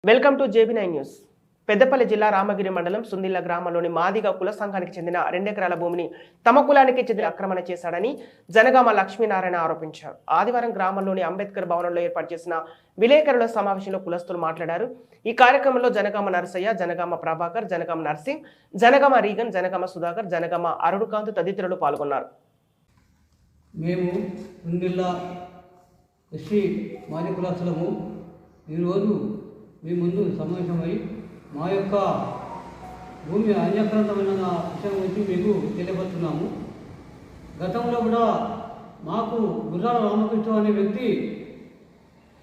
Welcome to JB9 news. Peddapalli జిల్లా రామగిరి మండలం సుందిల్ల గ్రామంలోని మాదిగ కుల సంఘానికి చెందిన 2 ఎకరాల భూమిని తమ కులానికి చెందిన ఆక్రమణ చేశాడని జనగామ లక్ష్మీనారాయణ ఆరోపించారు. ఆదివారం గ్రామంలోని అంబేద్కర్ భవనంలో ఏర్పాటు చేసిన విలేకరుల సమావేశంలో కులస్తులు మాట్లాడారు. ఈ కార్యక్రమంలో జనగామ నరసయ్య, జనగామ ప్రభాకర్, జనగామ నర్సింగ్, జనగామ రీగన్, జనగామ సుధాకర్, జనగామ అరుణకాంత్ తదితరులు పాల్గొన్నారు. మేము సుందిల్ల ఎస్టీ మాజీ కులస్తులము ఈరోజు మీ ముందు సమావేశమై మా యొక్క భూమి అన్యాక్రాంతమైన విషయం గురించి మీకు తెలియపరుస్తున్నాము. గతంలో కూడా మాకు గుర్రాల రామకృష్ణ అనే వ్యక్తి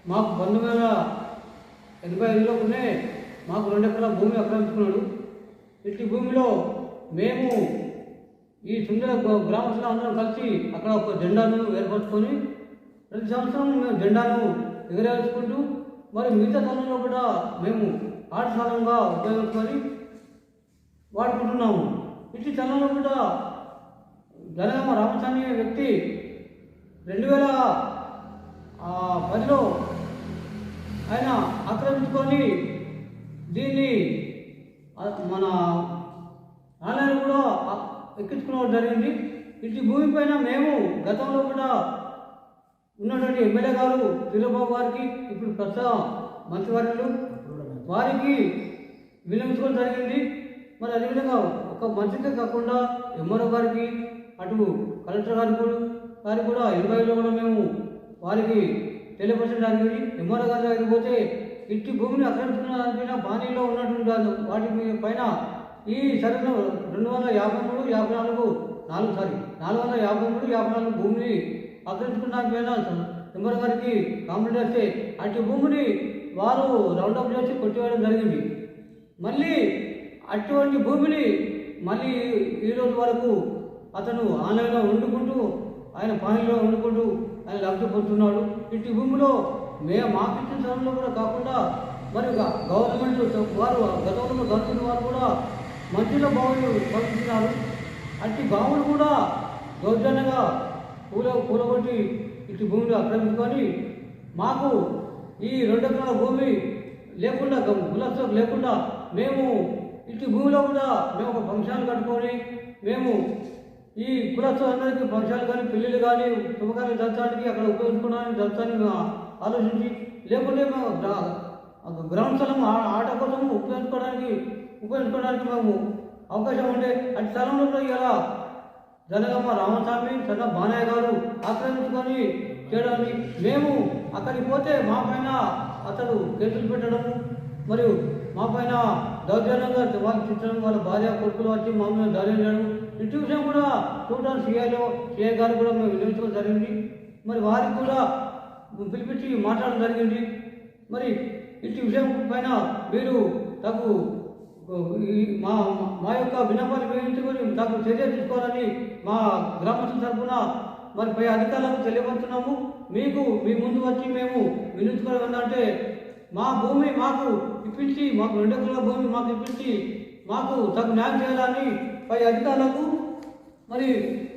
మాకు 1985లోనే మాకు 2 ఎకరాల భూమి ఆక్రమించుకున్నాడు. ఇట్టి భూమిలో మేము ఈ సుందర గ్రామస్తులు అందరం కలిసి అక్కడ ఒక జెండాను ఏర్పరచుకొని ప్రతి సంవత్సరం మేము జెండాను ఎగరేసుకుంటూ మరి మిగతా సమయంలో కూడా మేము ఆట స్థానంగా ఉపయోగించుకొని వాడుకుంటున్నాము. ఇట్టి సమయంలో కూడా జనగామ రామస్వామి వ్యక్తి 2010లో ఆయన ఆక్రమించుకొని దీన్ని మన ఆలయాలు కూడా ఎక్కించుకోవడం జరిగింది. ఇట్టి భూమి పైన మేము గతంలో కూడా ఉన్నటువంటి ఎమ్మెల్యే గారు తిరుబాబు గారికి, ఇప్పుడు ప్రస్తుత మంత్రివర్యులు వారికి వినియోగించుకోవడం జరిగింది. మరి అదేవిధంగా ఒక మంత్రికే కాకుండా ఎంఆర్ఓ గారికి, అటు కలెక్టర్ గారికి కూడా 80లో కూడా మేము వారికి తెలియపరచడం జరిగింది. ఎంఆర్ఓ గారి దగ్గరికి పోతే ఇట్టి భూమిని ఆక్రమించుకున్న దానిపైన బాణీలో ఉన్నటువంటి వాటి పైన ఈ సరైన 453-54 భూమిని ఆక్రమించుకున్న దానిపైన ఎంఆర్ఓ గారికి కంప్లైంట్ చేస్తే అటు భూమిని వారు రౌండప్ చేసి కొట్టివేయడం జరిగింది. మళ్ళీ అటువంటి భూమిని మళ్ళీ ఈరోజు వరకు అతను ఆన్లైన్లో వండుకుంటూ ఆయన పానీలో వండుకుంటూ ఆయన లబ్ధి పొందుతున్నాడు. ఇటు భూమిలో మాకు ఇచ్చిన సమయంలో కూడా కాకుండా మరి గవర్నమెంట్ వారు గతంలో గవర్నమెంట్ వారు కూడా మంచిలో బావులు పంపిస్తున్నారు. అట్టి బావులు కూడా దౌర్జన్యంగా కూలగొట్టి ఇటు భూమిని ఆక్రమించుకొని మాకు ఈ 2 ఎకరాల భూమి లేకుండా కులస్తులకు లేకుండా మేము ఇటు భూమిలో కూడా మేము ఒక ఫంక్షన్లు కట్టుకొని మేము ఈ కులస్తులందరికీ ఫంక్షన్లు కానీ పెళ్ళిళ్ళు కానీ శుభకార్యాలు జరపడానికి అక్కడ జరపడానికి ఆలోచించి లేకుంటే మేము గ్రౌండ్ స్థలం ఆట కోసం ఉపయోగించుకోవడానికి మేము అవకాశం ఉండే అటు స్థలంలో ఇలా జనగామ రామస్వామి సన్న బానయ్య గారు ఆక్రమించుకొని చేయడానికి మేము అక్కడికి పోతే మా పైన అతడు కేసులు పెట్టడము మరియు మా పైన దౌర్జన్యంగా వాళ్ళు తిట్టడం, వాళ్ళ భార్య కొడుకులు వచ్చి మా మీద ధైర్యం చేయడం, ఇంటి విషయం కూడా చూడడానికి సిఐ గారు కూడా మేము వినియోగించడం జరిగింది. మరి వారికి కూడా పిలిపించి మాట్లాడడం జరిగింది. మరి ఇంటి విషయం పైన మీరు తగు మా యొక్క విన్నపాలు వేయించుకొని తగు చర్య తీసుకోవాలని మా గ్రామస్తుల తరఫున మరి పై అధికారులకు తెలియపరుస్తున్నాము. మీకు మీ ముందు వచ్చి మేము వినియోగించుకోవడం ఏంటంటే మా భూమి మాకు ఇప్పించి, మాకు 2 ఎకరాల భూమి మాకు ఇప్పించి మాకు తగు న్యాయం చేయాలని పై అధికారులకు మరి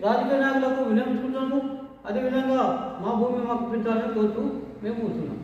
రాజకీయ నాయకులకు వినియోగించుకుంటున్నాము. అదేవిధంగా మా భూమి మాకు ఇప్పించాలని కోరుతూ మేము కూర్చున్నాం.